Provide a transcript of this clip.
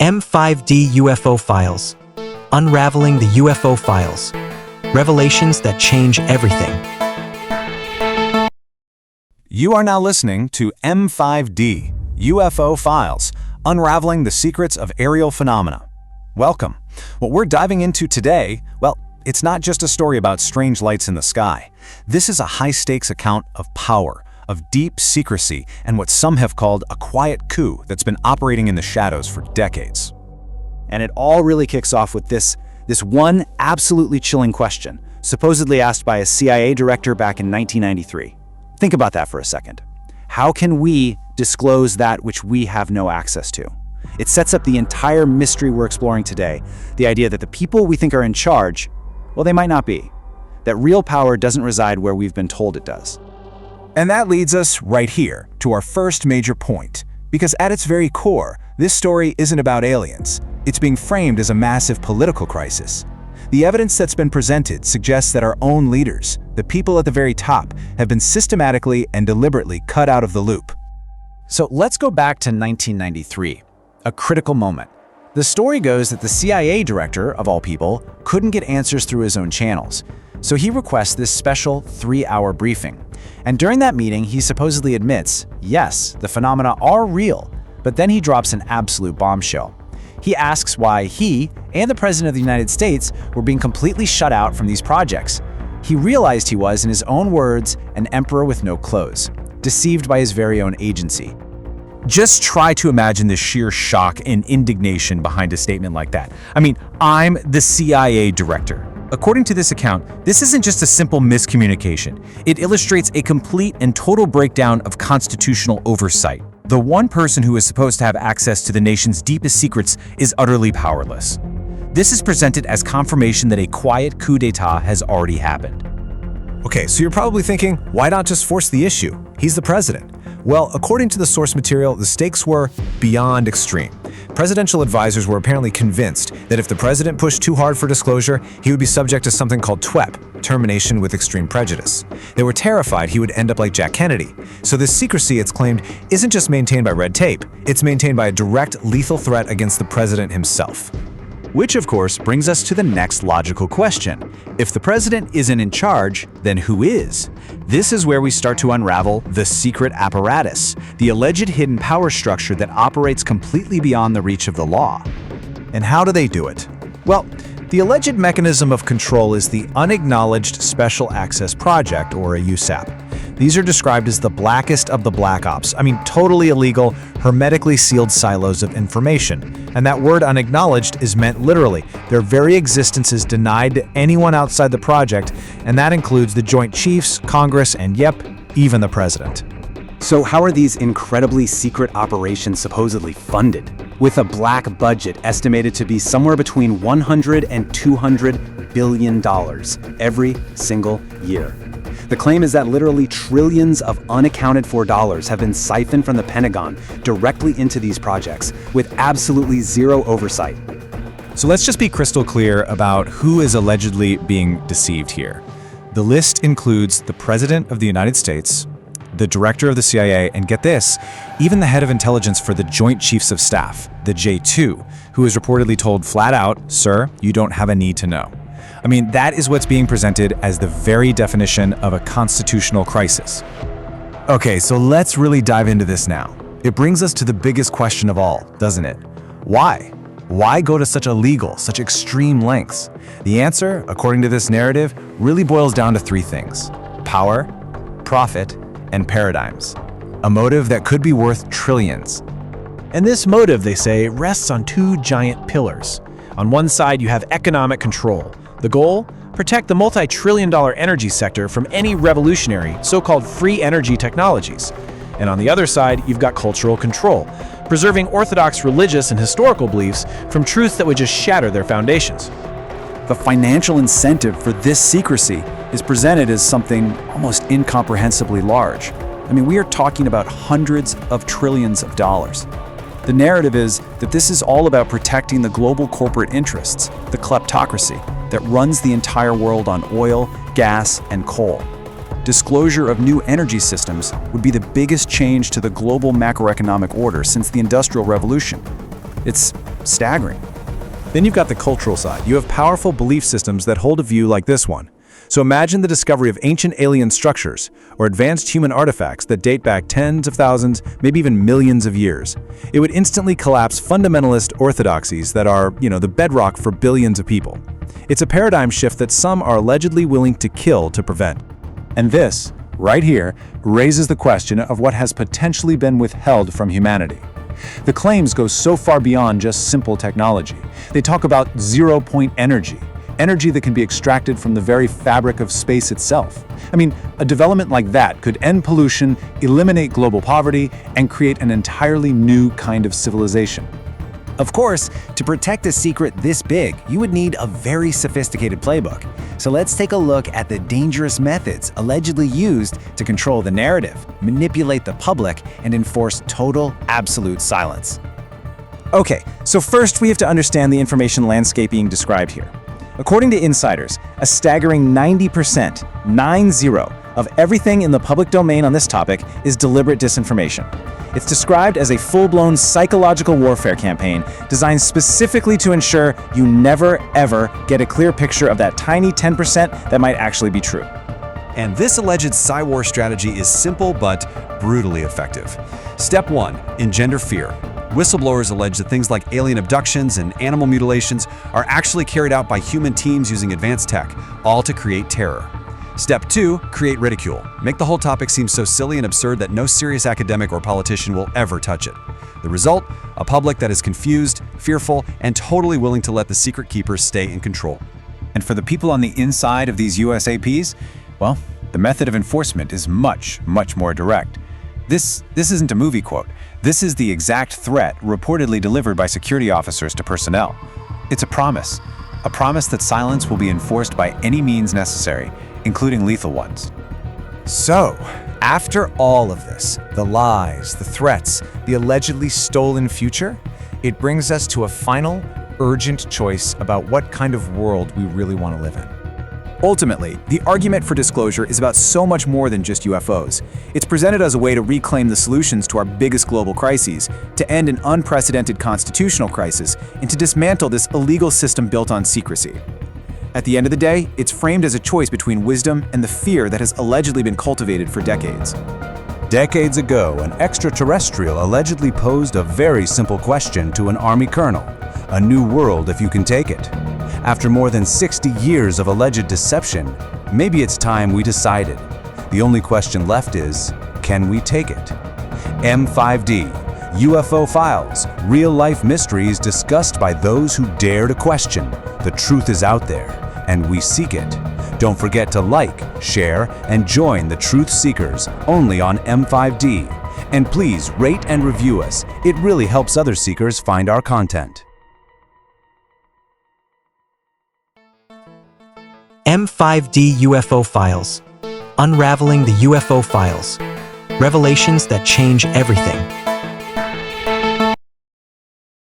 M5D UFO Files. Unraveling the UFO Files. Revelations that change everything. You are now listening to M5D UFO Files, Unraveling the Secrets of Aerial Phenomena. Welcome. What we're diving into today, well, it's not just a story about strange lights in the sky. This is a high-stakes account of power, of deep secrecy, and what some have called a quiet coup that's been operating in the shadows for decades. And it all really kicks off with this one absolutely chilling question, supposedly asked by a CIA director back in 1993. Think about that for a second. How can we disclose that which we have no access to? It sets up the entire mystery we're exploring today, the idea that the people we think are in charge, well, they might not be. That real power doesn't reside where we've been told it does. And that leads us right here to our first major point, because at its very core, this story isn't about aliens. It's being framed as a massive political crisis. The evidence that's been presented suggests that our own leaders, the people at the very top, have been systematically and deliberately cut out of the loop. So let's go back to 1993, a critical moment. The story goes that the CIA director, of all people, couldn't get answers through his own channels. So he requests this special 3-hour briefing. And during that meeting, he supposedly admits, yes, the phenomena are real, but then he drops an absolute bombshell. He asks why he and the President of the United States were being completely shut out from these projects. He realized he was, in his own words, an emperor with no clothes, deceived by his very own agency. Just try to imagine the sheer shock and indignation behind a statement like that. I mean, I'm the CIA director. According to this account, this isn't just a simple miscommunication. It illustrates a complete and total breakdown of constitutional oversight. The one person who is supposed to have access to the nation's deepest secrets is utterly powerless. This is presented as confirmation that a quiet coup d'etat has already happened. Okay, so you're probably thinking, why not just force the issue? He's the president. Well, according to the source material, the stakes were beyond extreme. Presidential advisors were apparently convinced that if the president pushed too hard for disclosure, he would be subject to something called TWEP, termination with extreme prejudice. They were terrified he would end up like Jack Kennedy. So this secrecy, it's claimed, isn't just maintained by red tape, it's maintained by a direct lethal threat against the president himself. Which, of course, brings us to the next logical question. If the president isn't in charge, then who is? This is where we start to unravel the secret apparatus, the alleged hidden power structure that operates completely beyond the reach of the law. And how do they do it? Well, the alleged mechanism of control is the Unacknowledged Special Access Project, or a USAP. These are described as the blackest of the black ops. I mean, totally illegal, hermetically sealed silos of information. And that word unacknowledged is meant literally. Their very existence is denied to anyone outside the project, and that includes the Joint Chiefs, Congress, and yep, even the president. So how are these incredibly secret operations supposedly funded? With a black budget estimated to be somewhere between $100 and $200 billion every single year. The claim is that literally trillions of unaccounted for dollars have been siphoned from the Pentagon directly into these projects with absolutely zero oversight. So let's just be crystal clear about who is allegedly being deceived here. The list includes the President of the United States, the Director of the CIA, and get this, even the head of intelligence for the Joint Chiefs of Staff, the J2, who is reportedly told flat out, "Sir, you don't have a need to know." I mean, that is what's being presented as the very definition of a constitutional crisis. Okay, so let's really dive into this now. It brings us to the biggest question of all, doesn't it? Why? Why go to such illegal, such extreme lengths? The answer, according to this narrative, really boils down to 3 things: power, profit, and paradigms. A motive that could be worth trillions. And this motive, they say, rests on 2 giant pillars. On one side, you have economic control. The goal? Protect the multi-trillion-dollar energy sector from any revolutionary, so-called free energy technologies. And on the other side, you've got cultural control, preserving orthodox religious and historical beliefs from truths that would just shatter their foundations. The financial incentive for this secrecy is presented as something almost incomprehensibly large. I mean, we are talking about hundreds of trillions of dollars. The narrative is that this is all about protecting the global corporate interests, the kleptocracy that runs the entire world on oil, gas, and coal. Disclosure of new energy systems would be the biggest change to the global macroeconomic order since the Industrial Revolution. It's staggering. Then you've got the cultural side. You have powerful belief systems that hold a view like this one. So imagine the discovery of ancient alien structures or advanced human artifacts that date back tens of thousands, maybe even millions of years. It would instantly collapse fundamentalist orthodoxies that are, the bedrock for billions of people. It's a paradigm shift that some are allegedly willing to kill to prevent. And this, right here, raises the question of what has potentially been withheld from humanity. The claims go so far beyond just simple technology. They talk about zero-point energy that can be extracted from the very fabric of space itself. I mean, a development like that could end pollution, eliminate global poverty, and create an entirely new kind of civilization. Of course, to protect a secret this big, you would need a very sophisticated playbook. So let's take a look at the dangerous methods allegedly used to control the narrative, manipulate the public, and enforce total, absolute silence. Okay, so first we have to understand the information landscape being described here. According to insiders, a staggering 90%, 9-0, of everything in the public domain on this topic is deliberate disinformation. It's described as a full-blown psychological warfare campaign designed specifically to ensure you never, ever get a clear picture of that tiny 10% that might actually be true. And this alleged Psy-war strategy is simple but brutally effective. Step 1. Engender fear. Whistleblowers allege that things like alien abductions and animal mutilations are actually carried out by human teams using advanced tech, all to create terror. Step 2. Create ridicule. Make the whole topic seem so silly and absurd that no serious academic or politician will ever touch it. The result? A public that is confused, fearful, and totally willing to let the secret keepers stay in control. And for the people on the inside of these USAPs, well, the method of enforcement is much, much more direct. This isn't a movie quote. This is the exact threat reportedly delivered by security officers to personnel. It's a promise that silence will be enforced by any means necessary, including lethal ones. So, after all of this, the lies, the threats, the allegedly stolen future, it brings us to a final, urgent choice about what kind of world we really want to live in. Ultimately, the argument for disclosure is about so much more than just UFOs. It's presented as a way to reclaim the solutions to our biggest global crises, to end an unprecedented constitutional crisis, and to dismantle this illegal system built on secrecy. At the end of the day, it's framed as a choice between wisdom and the fear that has allegedly been cultivated for decades. Decades ago, an extraterrestrial allegedly posed a very simple question to an Army colonel: a new world if you can take it. After more than 60 years of alleged deception, maybe it's time we decided. The only question left is, can we take it? M5D, UFO files, real-life mysteries discussed by those who dare to question. The truth is out there, and we seek it. Don't forget to like, share, and join the Truth Seekers only on M5D. And please rate and review us. It really helps other seekers find our content. M5D UFO Files. Unraveling the UFO Files. Revelations that change everything.